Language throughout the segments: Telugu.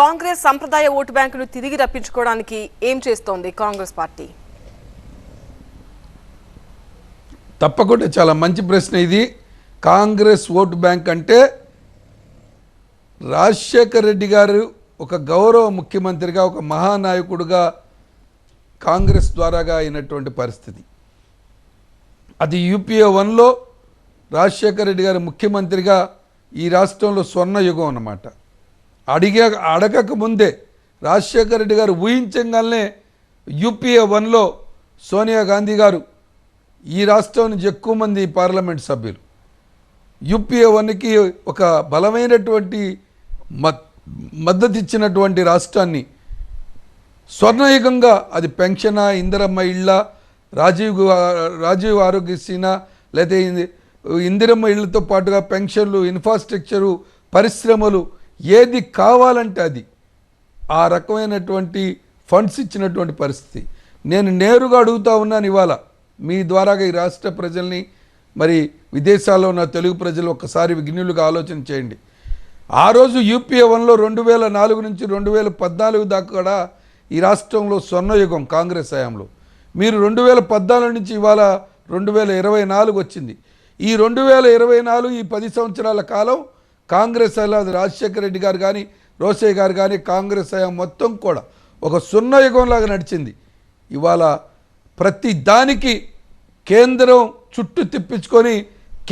కాంగ్రెస్ సంప్రదాయ ఓటు బ్యాంకును తిరిగి రప్పించుకోవడానికి ఏం చేస్తోంది కాంగ్రెస్ పార్టీ? తప్పకుండా చాలా మంచి ప్రశ్న ఇది. కాంగ్రెస్ ఓటు బ్యాంక్ అంటే రాజశేఖర్ రెడ్డి గారు ఒక గౌరవ ముఖ్యమంత్రిగా, ఒక మహానాయకుడుగా కాంగ్రెస్ ద్వారాగా అయినటువంటి పరిస్థితి. అది యూపీఏ 1లో రాజశేఖర్ రెడ్డి గారు ముఖ్యమంత్రిగా ఈ రాష్ట్రంలో స్వర్ణయుగం అన్నమాట. అడగక ముందే రాజశేఖర్ రెడ్డి గారు ఊహించగానే యూపీఏ 1లో సోనియా గాంధీ గారు ఈ రాష్ట్రం నుంచి ఎక్కువ మంది పార్లమెంట్ సభ్యులు యూపీఏ 1కి ఒక బలమైనటువంటి మద్దతు ఇచ్చినటువంటి రాష్ట్రాన్ని స్వర్ణయుగంగా, అది పెన్షనా, ఇందిరమ్మ ఇళ్ళ, రాజీవ్ ఆరోగ్యశ్రీనా, లేదా ఇందిరమ్మ ఇళ్లతో పాటుగా పెన్షన్లు, ఇన్ఫ్రాస్ట్రక్చరు, పరిశ్రమలు, ఏది కావాలంటే అది ఆ రకమైనటువంటి ఫండ్స్ ఇచ్చినటువంటి పరిస్థితి. నేను నేరుగా అడుగుతా ఉన్నాను ఇవాళ మీ ద్వారాగా ఈ రాష్ట్ర ప్రజల్ని, మరి విదేశాల్లో ఉన్న తెలుగు ప్రజలు ఒక్కసారి విఘ్నులుగా ఆలోచన చేయండి. ఆ రోజు యూపీఏ 1లో 2004 నుంచి 2014 దాకా కూడా ఈ రాష్ట్రంలో స్వర్ణయుగం కాంగ్రెస్ హయాంలో. మీరు 2014 నుంచి ఇవాళ 2024 వచ్చింది. ఈ 2024 ఈ 10 సంవత్సరాల కాలం కాంగ్రెస్ హయాంలో రాజశేఖర రెడ్డి గారు కానీ, రోసయ్య గారు కానీ, కాంగ్రెస్ హయాం మొత్తం కూడా ఒక స్వర్ణయుగంలాగా నడిచింది. ఇవాళ ప్రతి దానికి కేంద్రం చుట్టూ తిప్పించుకొని,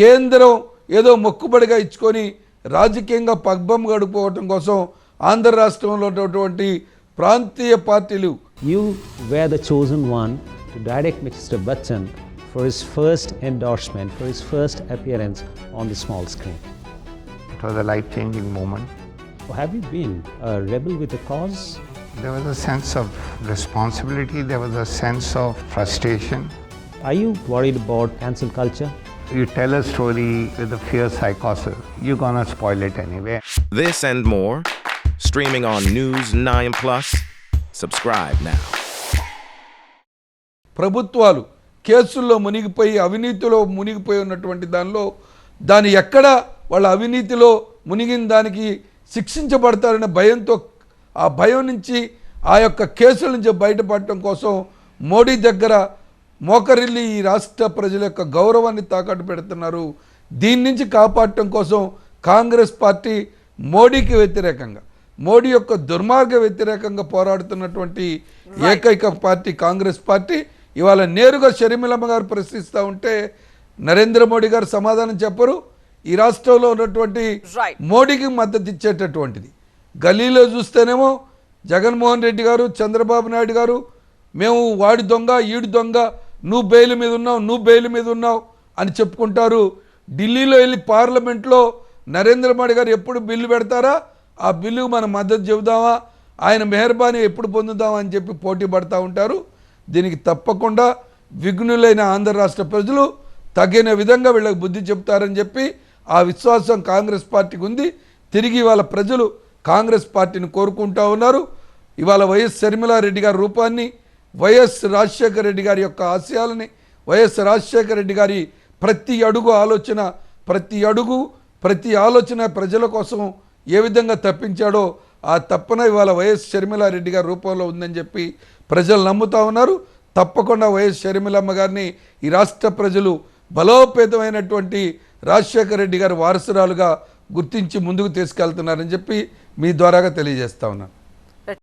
కేంద్రం ఏదో మొక్కుబడిగా ఇచ్చుకొని రాజకీయంగా పగ్బం గడిపోవటం కోసం ఆంధ్ర రాష్ట్రంలో ఉన్నటువంటి ప్రాంతీయ పార్టీలు. You were the chosen one to direct Mr. Bachchan for his first endorsement, for his first appearance on the small screen. It was a life-changing moment. Have you been a rebel with a cause? There was a sense of responsibility, there was a sense of frustration. Are you worried about cancel culture? You tell a story with a fierce psychosis, you're gonna spoil it anyway. This and more, streaming on News 9+. Subscribe now. ప్రభుత్వాలు కేసుల్లో మునిగిపోయి, అవినీతిలో మునిగిపోయి ఉన్నటువంటి దాన్ని ఎక్కడ వాళ్ళ అవినీతిలో మునిగిన దానికి శిక్షించబడతారనే భయంతో, ఆ భయం నుంచి, ఆ యొక్క కేసుల నుంచి బయటపడటం కోసం మోడీ దగ్గర మోకరిల్లి ఈ రాష్ట్ర ప్రజల యొక్క గౌరవాన్ని తాకట్టు పెడుతున్నారు. దీని నుంచి కాపాడటం కోసం కాంగ్రెస్ పార్టీ మోడీకి వ్యతిరేకంగా, మోడీ యొక్క దుర్మార్గ వ్యతిరేకంగా పోరాడుతున్నటువంటి ఏకైక పార్టీ కాంగ్రెస్ పార్టీ. ఇవాళ నేరుగా షర్మిలమ్మ గారు ప్రశ్నిస్తూ ఉంటే నరేంద్ర మోడీ గారు సమాధానం చెప్పరు. ఈ రాష్ట్రంలో ఉన్నటువంటి మోడీకి మద్దతు ఇచ్చేటటువంటిది. గల్లీలో చూస్తేనేమో జగన్మోహన్ రెడ్డి గారు, చంద్రబాబు నాయుడు గారు, మేము వాడి దొంగ, ఈడు దొంగ, నువ్వు బెయిల్ మీద ఉన్నావు, నువ్వు బెయిల్ మీద ఉన్నావు అని చెప్పుకుంటారు. ఢిల్లీలో వెళ్ళి పార్లమెంట్లో నరేంద్ర మోడీ గారు ఎప్పుడు బిల్లు పెడతారా, ఆ బిల్లుకు మనం మద్దతు చెబుదామా, ఆయన మెహర్బానీ ఎప్పుడు పొందుదామా అని చెప్పి పోటీ పడుతూ ఉంటారు. దీనికి తప్పకుండా విఘ్నులైన ఆంధ్ర రాష్ట్ర ప్రజలు తగిన విధంగా వీళ్ళకి బుద్ధి చెప్తారని చెప్పి ఆ విశ్వాసం కాంగ్రెస్ పార్టీకి ఉంది. తిరిగి ఇవాళ ప్రజలు కాంగ్రెస్ పార్టీని కోరుకుంటూ ఉన్నారు. ఇవాళ వైఎస్ షర్మిలారెడ్డి గారి రూపాన్ని, వైఎస్ రాజశేఖర రెడ్డి గారి యొక్క ఆశయాలని, వైఎస్ రాజశేఖర రెడ్డి గారి ప్రతి అడుగు ఆలోచన, ప్రతి ఆలోచన ప్రజల కోసం ఏ విధంగా తప్పించాడో ఆ తప్పన ఇవాళ వైఎస్ షర్మిలారెడ్డి గారి రూపంలో ఉందని చెప్పి ప్రజలు నమ్ముతూ ఉన్నారు. తప్పకుండా వైఎస్ షర్మిలమ్మ గారిని ఈ రాష్ట్ర ప్రజలు బలోపేతమైనటువంటి రాజశేఖర రెడ్డి గారి వారసురాలుగా గుర్తించి ముందుకు తీసుకెళ్తున్నారని చెప్పి మీ ద్వారాగా తెలియజేస్తా ఉన్నాను.